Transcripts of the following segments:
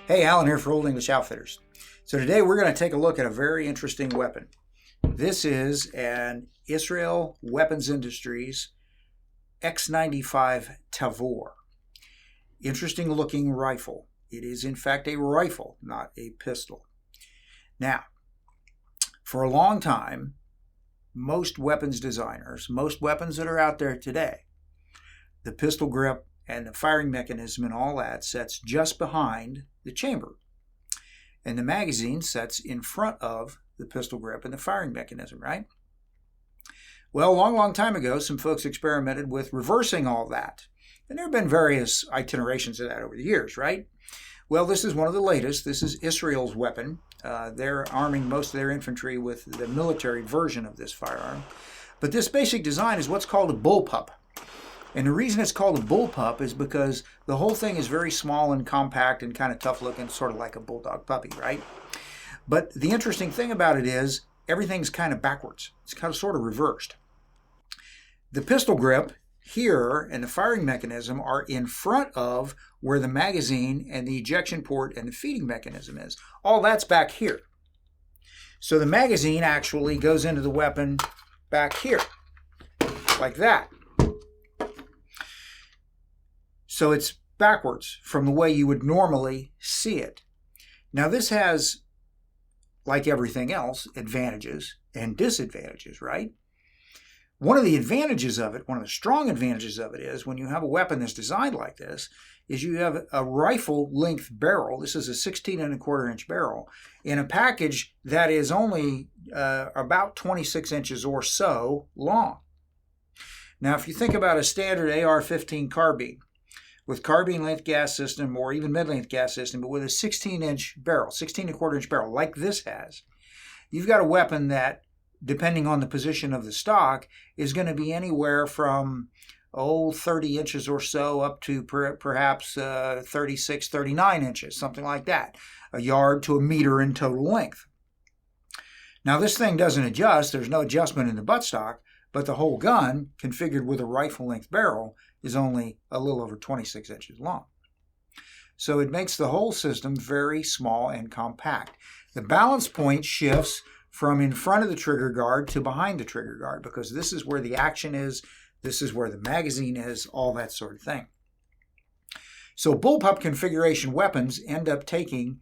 Hey, Alan here for Old English Outfitters. So today we're going to take a look at a very interesting weapon. This is an Israel Weapons Industries X95 Tavor. Interesting looking rifle. It is in fact a rifle, not a pistol. Now, for a long time, most weapons designers, most weapons that are out there today, the pistol grip and the firing mechanism and all that sets just behind the chamber. And the magazine sets in front of the pistol grip and the firing mechanism, right? Well, a long time ago, some folks experimented with reversing all that. And there have been various iterations of that over the years, right? Well, this is one of the latest. This is Israel's weapon. They're arming most of their infantry with the military version of this firearm. But this basic design is what's called a bullpup. And the reason it's called a bullpup is because the whole thing is very small and compact and kind of tough looking, sort of like a bulldog puppy, right? But the interesting thing about it is everything's kind of backwards. It's kind of sort of reversed. The pistol grip here and the firing mechanism are in front of where the magazine and the ejection port and the feeding mechanism is. All that's back here. So the magazine actually goes into the weapon back here, like that. So it's backwards from the way you would normally see it. Now this has, like everything else, advantages and disadvantages, right? One of the advantages of it, one of the strong advantages of it is when you have a weapon that's designed like this, is you have a rifle length barrel. This is a 16¼ inch barrel in a package that is only about 26 inches or so long. Now, if you think about a standard AR-15 carbine, with carbine length gas system or even mid-length gas system, but with a 16-inch barrel, 16¼ inch barrel like this has, you've got a weapon that, depending on the position of the stock, is going to be anywhere from 30 inches or so up to perhaps 36, 39 inches, something like that, a yard to a meter in total length. Now this thing doesn't adjust, there's no adjustment in the buttstock, but the whole gun, configured with a rifle length barrel, is only a little over 26 inches long. So it makes the whole system very small and compact. The balance point shifts from in front of the trigger guard to behind the trigger guard because this is where the action is, this is where the magazine is, all that sort of thing. So bullpup configuration weapons end up taking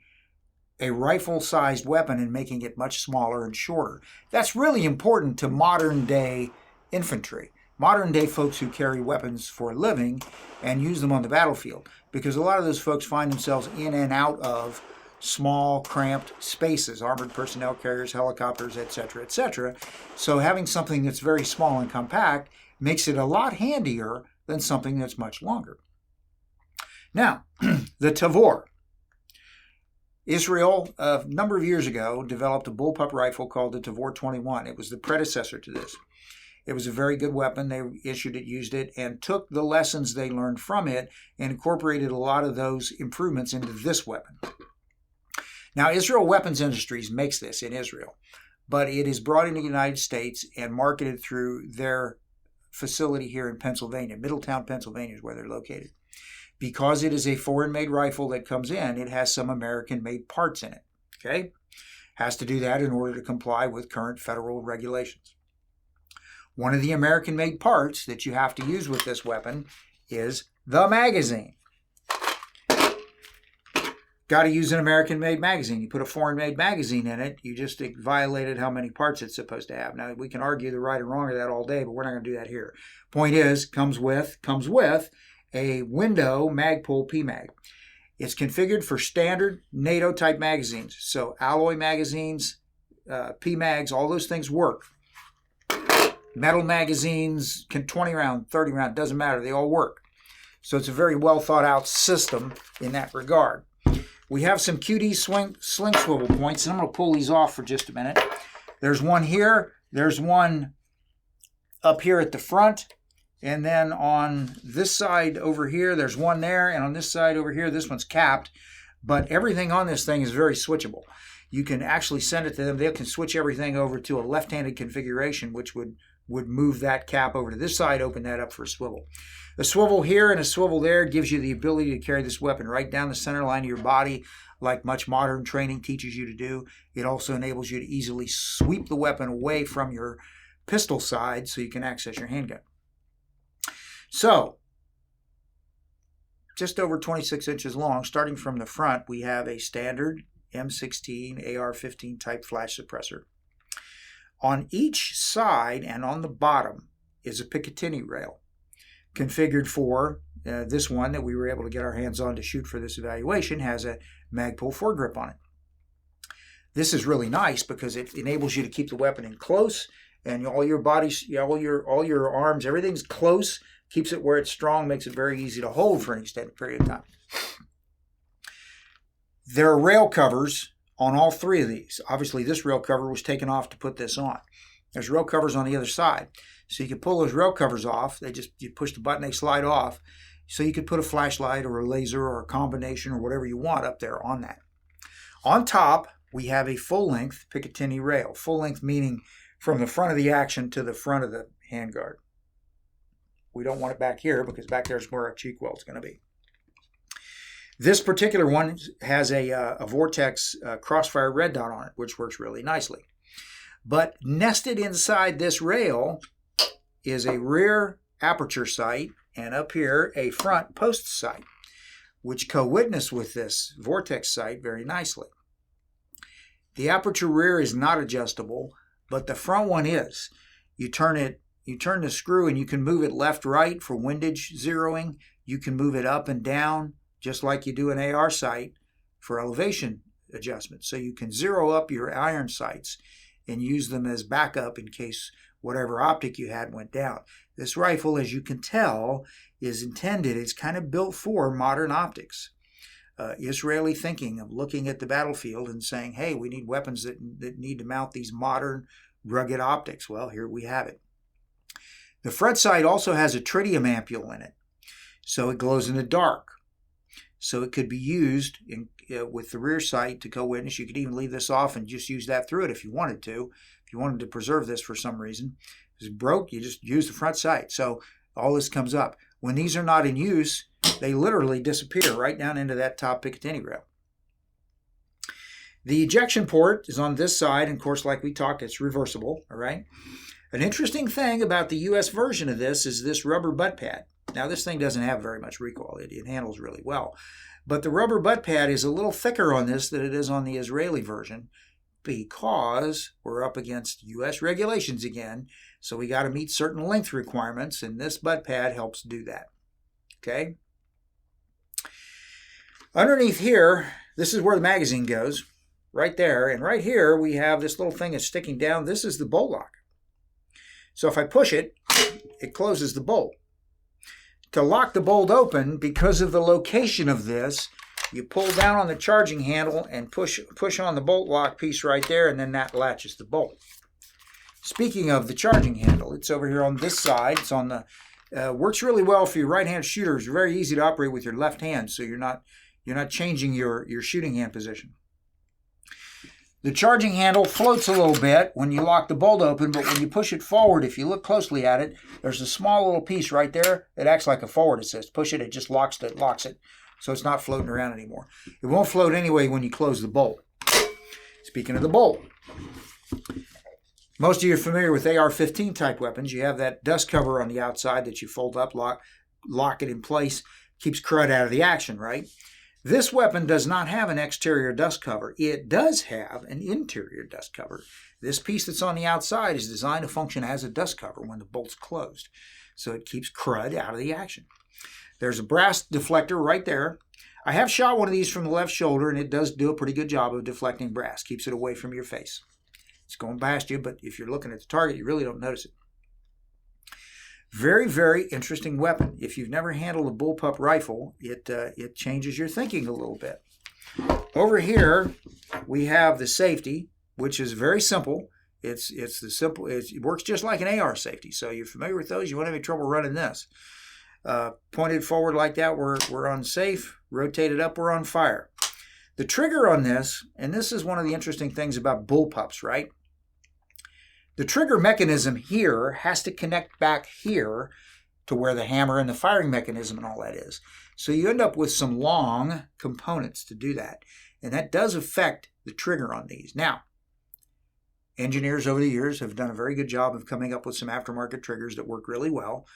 a rifle-sized weapon and making it much smaller and shorter. That's really important to modern-day infantry, modern-day folks who carry weapons for a living and use them on the battlefield, because a lot of those folks find themselves in and out of small, cramped spaces, armored personnel carriers, helicopters, etc., etc. So having something that's very small and compact makes it a lot handier than something that's much longer. Now, the Tavor. Israel, a number of years ago, developed a bullpup rifle called the Tavor 21. It was the predecessor to this. It was a very good weapon. They issued it, used it, and took the lessons they learned from it and incorporated a lot of those improvements into this weapon. Now, Israel Weapons Industries makes this in Israel, but it is brought into the United States and marketed through their facility here in Pennsylvania. Middletown, Pennsylvania is where they're located. Because it is a foreign-made rifle that comes in, it has some American-made parts in it, okay? Has to do that in order to comply with current federal regulations. One of the American-made parts that you have to use with this weapon is the magazine. Got to use an American-made magazine. You put a foreign-made magazine in it, you just violated how many parts it's supposed to have. Now, we can argue the right or wrong of that all day, but we're not going to do that here. Point is, comes with a window Magpul PMag. It's configured for standard NATO-type magazines. So alloy magazines, PMags, all those things work. Metal magazines, 20 round, 30 round, doesn't matter. They all work. So it's a very well thought out system in that regard. We have some QD sling swivel points, and I'm going to pull these off for just a minute. There's one here. There's one up here at the front. And then on this side over here, there's one there. And on this side over here, this one's capped. But everything on this thing is very switchable. You can actually send it to them. They can switch everything over to a left-handed configuration, which would move that cap over to this side, open that up for a swivel. A swivel here and a swivel there gives you the ability to carry this weapon right down the center line of your body like much modern training teaches you to do. It also enables you to easily sweep the weapon away from your pistol side so you can access your handgun. So, just over 26 inches long, starting from the front, we have a standard M16 AR-15 type flash suppressor. On each side and on the bottom is a Picatinny rail configured for this one that we were able to get our hands on to shoot for this evaluation. Has a Magpul Foregrip on it. This is really nice because it enables you to keep the weapon in close, and all your bodies, all your arms, everything's close, keeps it where it's strong, makes it very easy to hold for an extended period of time. There are rail covers on all three of these. Obviously, this rail cover was taken off to put this on. There's rail covers on the other side. So you can pull those rail covers off. You push the button, they slide off. So you could put a flashlight or a laser or a combination or whatever you want up there on that. On top, we have a full-length Picatinny rail. Full-length meaning from the front of the action to the front of the handguard. We don't want it back here because back there is where our cheek weld is going to be. This particular one has a Vortex Crossfire red dot on it, which works really nicely. But nested inside this rail is a rear aperture sight, and up here a front post sight, which co-witness with this Vortex sight very nicely. The aperture rear is not adjustable, but the front one is. You turn the screw and you can move it left, right for windage zeroing. You can move it up and down, just like you do an AR sight for elevation adjustment. So you can zero up your iron sights and use them as backup in case whatever optic you had went down. This rifle, as you can tell, is intended, it's kind of built for modern optics. Israeli thinking of looking at the battlefield and saying, hey, we need weapons that need to mount these modern rugged optics. Well, here we have it. The front sight also has a tritium ampule in it, so it glows in the dark. So it could be used with the rear sight to co-witness. You could even leave this off and just use that through it if you wanted to. If you wanted to preserve this for some reason. If it broke, you just use the front sight. So all this comes up. When these are not in use, they literally disappear right down into that top Picatinny rail. The ejection port is on this side, and of course, like we talked, it's reversible, all right? An interesting thing about the US version of this is this rubber butt pad. Now, this thing doesn't have very much recoil. It handles really well. But the rubber butt pad is a little thicker on this than it is on the Israeli version because we're up against US regulations again. So we got to meet certain length requirements, and this butt pad helps do that. Okay? Underneath here, this is where the magazine goes, right there. And right here, we have this little thing that's sticking down. This is the bolt lock. So if I push it, it closes the bolt. To lock the bolt open, because of the location of this, you pull down on the charging handle and push on the bolt lock piece right there, and then that latches the bolt. Speaking of the charging handle, it's over here on this side. It's on the works really well for your right-hand shooter. It's very easy to operate with your left hand, so you're not changing your shooting hand position. The charging handle floats a little bit when you lock the bolt open, but when you push it forward, if you look closely at it, there's a small little piece right there that acts like a forward assist. Push it, it just locks it, so it's not floating around anymore. It won't float anyway when you close the bolt. Speaking of the bolt, most of you are familiar with AR-15 type weapons. You have that dust cover on the outside that you fold up, lock it in place, keeps crud out of the action, right? This weapon does not have an exterior dust cover. It does have an interior dust cover. This piece that's on the outside is designed to function as a dust cover when the bolt's closed. So it keeps crud out of the action. There's a brass deflector right there. I have shot one of these from the left shoulder, and it does do a pretty good job of deflecting brass. Keeps it away from your face. It's going past you, but if you're looking at the target, you really don't notice it. Very, very interesting weapon. If you've never handled a Bullpup rifle, it changes your thinking a little bit. Over here, we have the safety, which is very simple. It works just like an AR safety. So you're familiar with those. You won't have any trouble running this. Pointed forward like that, we're on safe. Rotated up, we're on fire. The trigger on this, and this is one of the interesting things about Bullpups, right? The trigger mechanism here has to connect back here to where the hammer and the firing mechanism and all that is. So you end up with some long components to do that. And that does affect the trigger on these. Now, engineers over the years have done a very good job of coming up with some aftermarket triggers that work really well.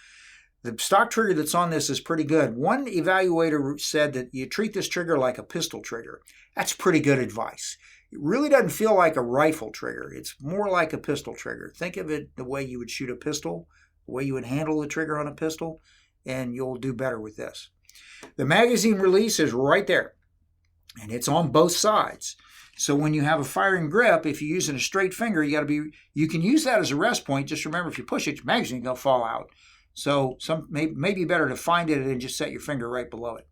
The stock trigger that's on this is pretty good. One evaluator said that you treat this trigger like a pistol trigger. That's pretty good advice. It really doesn't feel like a rifle trigger. It's more like a pistol trigger. Think of it the way you would shoot a pistol, the way you would handle the trigger on a pistol, and you'll do better with this. The magazine release is right there, and it's on both sides. So when you have a firing grip, if you're using a straight finger, you can use that as a rest point. Just remember, if you push it, your magazine will fall out. So maybe better to find it and just set your finger right below it.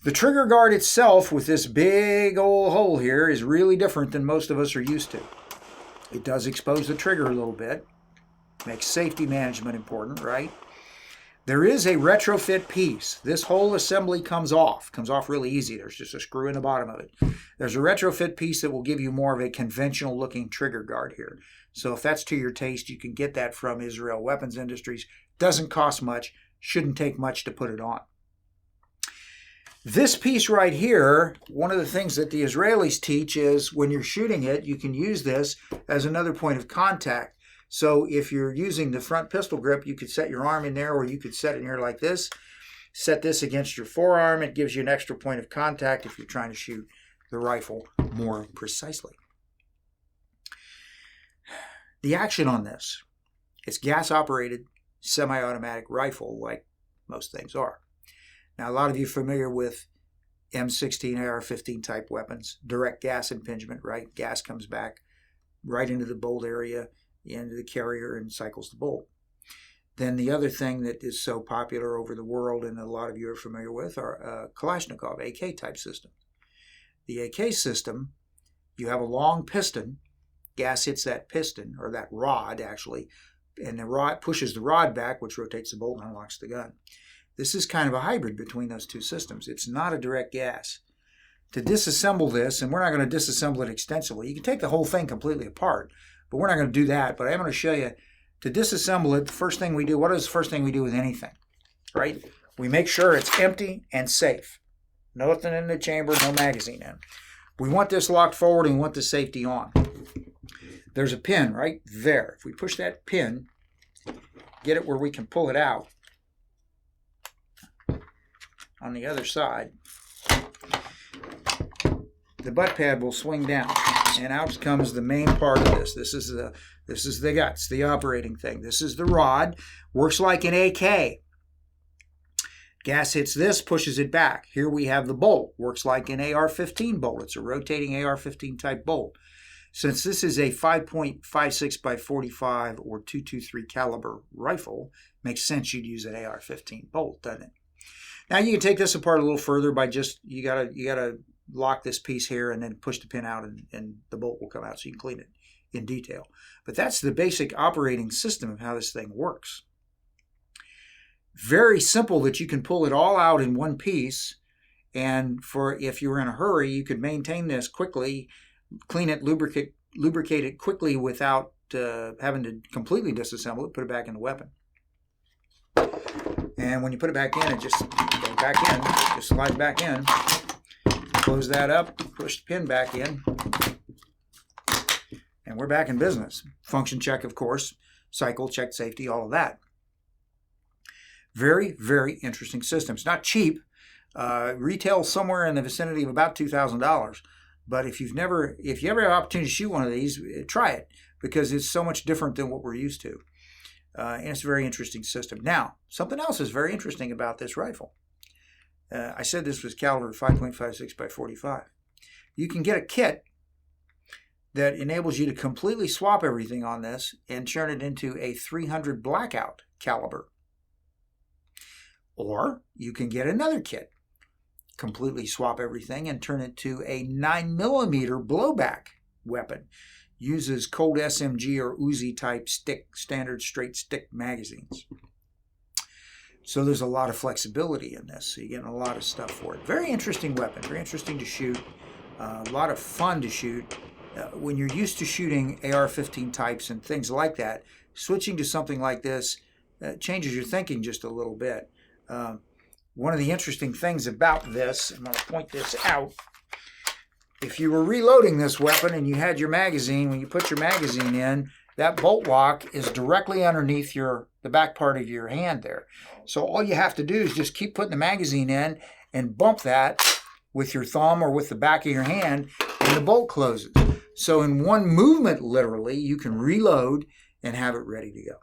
The trigger guard itself with this big old hole here is really different than most of us are used to. It does expose the trigger a little bit. Makes safety management important, right? There is a retrofit piece. This whole assembly comes off really easy. There's just a screw in the bottom of it. There's a retrofit piece that will give you more of a conventional looking trigger guard here. So if that's to your taste, you can get that from Israel Weapons Industries. Doesn't cost much, shouldn't take much to put it on. This piece right here, one of the things that the Israelis teach is when you're shooting it, you can use this as another point of contact. So if you're using the front pistol grip, you could set your arm in there, or you could set it in here like this. Set this against your forearm. It gives you an extra point of contact if you're trying to shoot the rifle more precisely. The action on this, it's gas-operated, semi-automatic rifle like most things are. Now, a lot of you are familiar with M16, AR-15 type weapons, direct gas impingement, right? Gas comes back right into the bolt area, into the carrier, and cycles the bolt. Then the other thing that is so popular over the world and a lot of you are familiar with are Kalashnikov, AK type systems. The AK system, you have a long piston. Gas hits that piston, or that rod actually, and the rod pushes the rod back, which rotates the bolt and unlocks the gun. This is kind of a hybrid between those two systems. It's not a direct gas. To disassemble this, and we're not going to disassemble it extensively, you can take the whole thing completely apart, but we're not going to do that. But I'm going to show you, to disassemble it, the first thing we do, what is the first thing we do with anything, right? We make sure it's empty and safe. Nothing in the chamber, no magazine in. We want this locked forward and we want the safety on. There's a pin right there. If we push that pin, get it where we can pull it out on the other side, the butt pad will swing down, and out comes the main part of this. This is the guts, the operating thing. This is the rod. Works like an AK. Gas hits this, pushes it back. Here we have the bolt. Works like an AR-15 bolt. It's a rotating AR-15 type bolt. Since this is a 5.56 by 45 or .223 caliber rifle, makes sense you'd use an AR-15 bolt, doesn't it? Now you can take this apart a little further by just, you gotta lock this piece here and then push the pin out and the bolt will come out so you can clean it in detail. But that's the basic operating system of how this thing works. Very simple that you can pull it all out in one piece, and if you're in a hurry, you could maintain this quickly, clean it, lubricate it quickly without having to completely disassemble it, put it back in the weapon. And when you put it back in, it just goes back in, just slides back in. Close that up, push the pin back in, and we're back in business. Function check, of course, cycle, check safety, all of that. Very, very interesting system. It's not cheap. Retails somewhere in the vicinity of about $2,000. But if you ever have an opportunity to shoot one of these, try it, because it's so much different than what we're used to. And it's a very interesting system. Now, something else is very interesting about this rifle. I said this was caliber 5.56 by 45. You can get a kit that enables you to completely swap everything on this and turn it into a 300 blackout caliber. Or you can get another kit, completely swap everything and turn it to a 9mm blowback weapon. Uses Colt SMG or Uzi type standard straight stick magazines. So there's a lot of flexibility in this. So you're getting a lot of stuff for it. Very interesting weapon, very interesting to shoot. A lot of fun to shoot. When you're used to shooting AR-15 types and things like that, switching to something like this changes your thinking just a little bit. One of the interesting things about this, I'm going to point this out, if you were reloading this weapon and you had your magazine, when you put your magazine in, that bolt lock is directly underneath the back part of your hand there. So all you have to do is just keep putting the magazine in and bump that with your thumb or with the back of your hand, and the bolt closes. So in one movement, literally, you can reload and have it ready to go.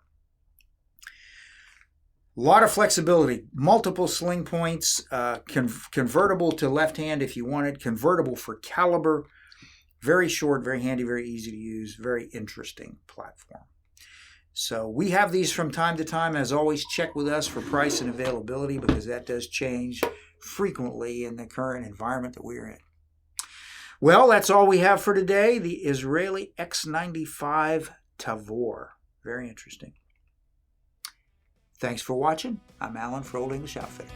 A lot of flexibility, multiple sling points, convertible to left hand if you wanted, convertible for caliber. Very short, very handy, very easy to use, very interesting platform. So we have these from time to time. As always, check with us for price and availability, because that does change frequently in the current environment that we're in. Well, that's all we have for today. The Israeli X95 Tavor. Very interesting. Thanks for watching. I'm Alan for Old English Outfitters.